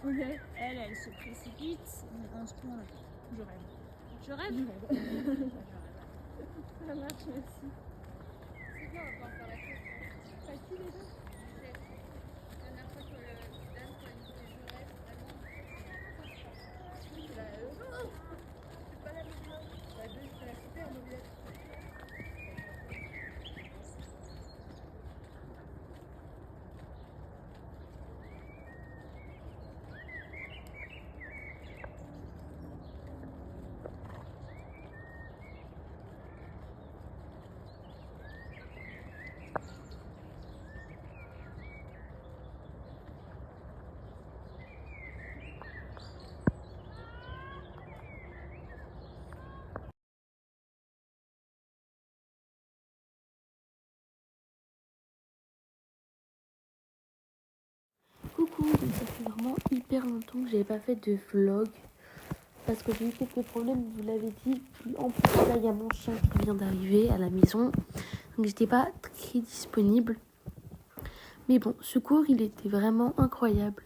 Ok. Elle se précipite. On se tourne. Je rêve. Je rêve. Je rêve. Ça marche aussi. C'est bien, on va pas en faire la fête. Pas qui les deux? La dernière fois que Dan, quand il disait je rêve, vraiment. C'est pas la même chose. La deux, c'est la super mauvaise. Coucou, donc ça fait vraiment hyper longtemps que j'avais pas fait de vlog parce que j'ai eu quelques problèmes, vous l'avez dit. Puis en plus là il y a mon chien qui vient d'arriver à la maison, donc j'étais pas très disponible. Mais bon, ce cours il était vraiment incroyable.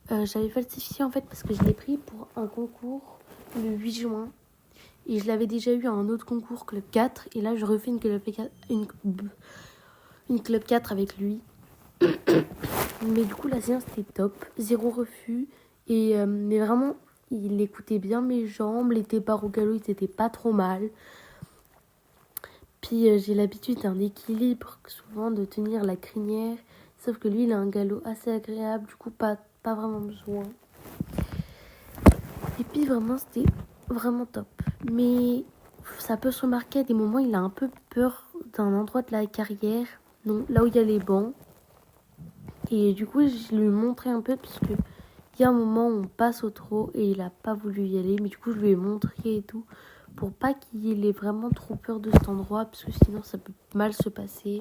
J'avais falsifié en fait parce que je l'ai pris pour un concours le 8 juin et je l'avais déjà eu à un autre concours Club 4 et là je refais une Club 4 avec lui. Mais du coup la séance était top, zéro refus et mais vraiment il écoutait bien mes jambes, les départs au galop ils étaient pas trop mal. Puis j'ai l'habitude d'un équilibre souvent de tenir la crinière, sauf que lui il a un galop assez agréable, du coup pas vraiment besoin. Et puis vraiment c'était vraiment top. Mais ça peut se remarquer à des moments il a un peu peur d'un endroit de la carrière, donc là où il y a les bancs. Et du coup, je lui ai montré un peu parce que il y a un moment où on passe au trot et il a pas voulu y aller. Mais du coup, je lui ai montré et tout pour pas qu'il ait vraiment trop peur de cet endroit parce que sinon ça peut mal se passer.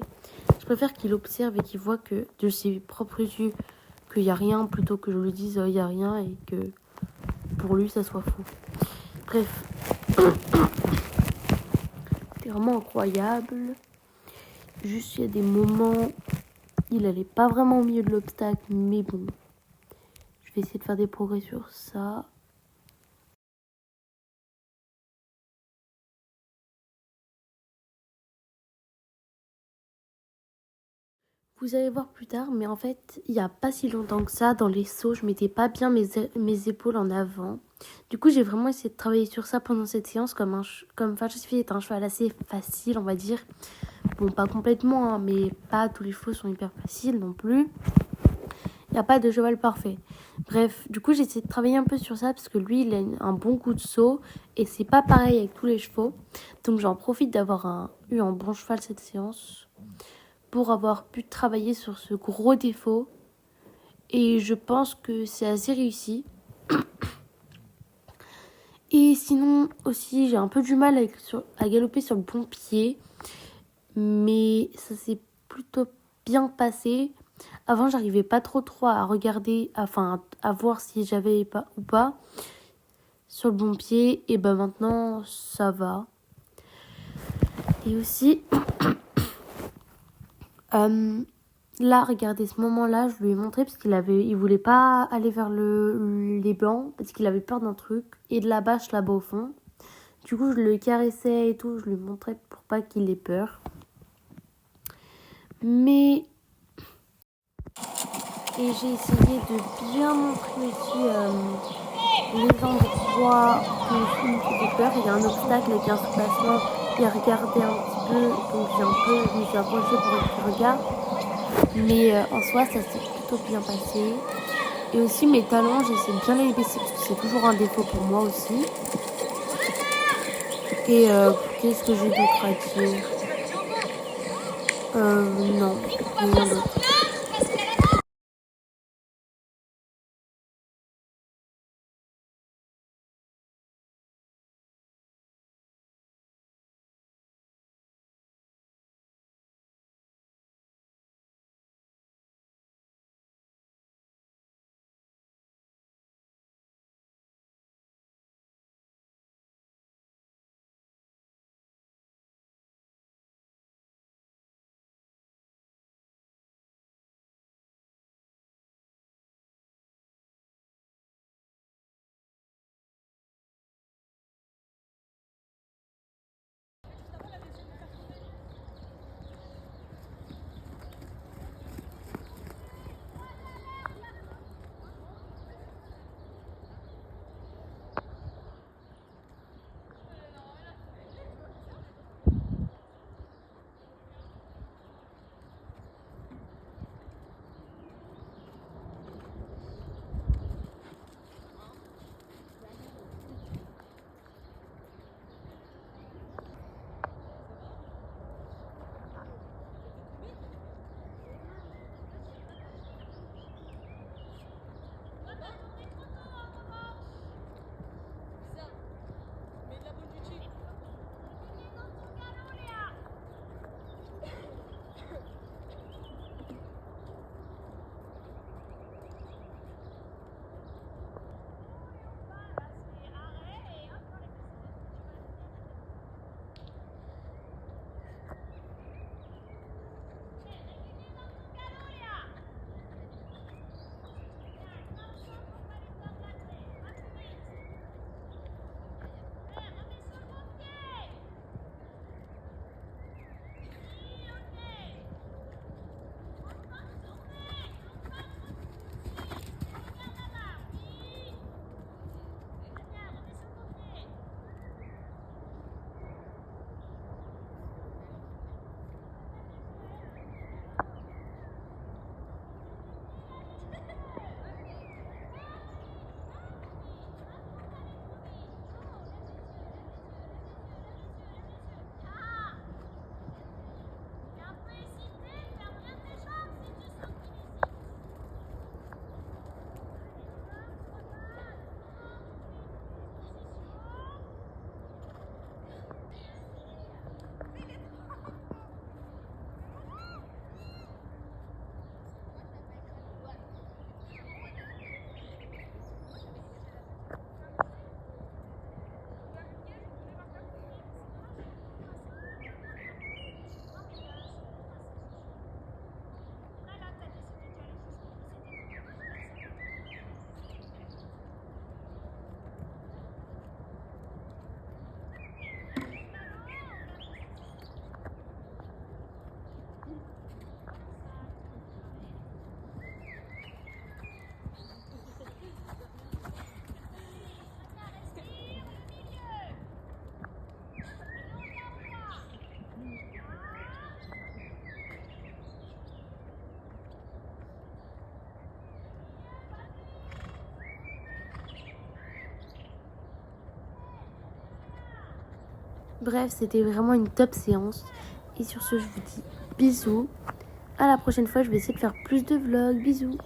Je préfère qu'il observe et qu'il voit que de ses propres yeux qu'il y a rien plutôt que je lui dise il y a rien et que pour lui ça soit faux. Bref, c'était vraiment incroyable. Juste il y a des moments il allait pas vraiment au milieu de l'obstacle, mais bon. Je vais essayer de faire des progrès sur ça. Vous allez voir plus tard, mais en fait, il n'y a pas si longtemps que ça, dans les sauts, je mettais pas bien mes épaules en avant. Du coup, j'ai vraiment essayé de travailler sur ça pendant cette séance, comme Falsifié est un cheval assez facile, on va dire. Bon, pas complètement, hein, mais pas tous les chevaux sont hyper faciles non plus. Il n'y a pas de cheval parfait. Bref, du coup, j'ai essayé de travailler un peu sur ça, parce que lui, il a un bon coup de saut, et c'est pas pareil avec tous les chevaux. Donc, j'en profite d'avoir eu un bon cheval cette séance, pour avoir pu travailler sur ce gros défaut. Et je pense que c'est assez réussi. Et sinon aussi, j'ai un peu du mal à galoper sur le bon pied. Mais ça s'est plutôt bien passé. Avant, j'arrivais pas trop à regarder, enfin à voir si j'avais pas ou pas sur le bon pied. Et ben maintenant, ça va. Et aussi... là, regardez, ce moment-là, je lui ai montré parce il voulait pas aller vers les blancs parce qu'il avait peur d'un truc et de la bâche là-bas au fond. Du coup, je le caressais et tout, je lui montrais pour pas qu'il ait peur. Mais et j'ai essayé de bien montrer aussi les endroits qui me faisaient peur. Il y a un obstacle avec un soubassement. Il a regardé un petit peu, donc je me suis approchée pour qu'il regarde. Mais en soi, ça s'est plutôt bien passé. Et aussi mes talons, j'essaie de bien les baisser parce que c'est toujours un défaut pour moi aussi. Et qu'est-ce que j'ai d'autre à dire? Non, rien d'autre. Bref, c'était vraiment une top séance. Et sur ce, je vous dis bisous. À la prochaine fois, je vais essayer de faire plus de vlogs. Bisous.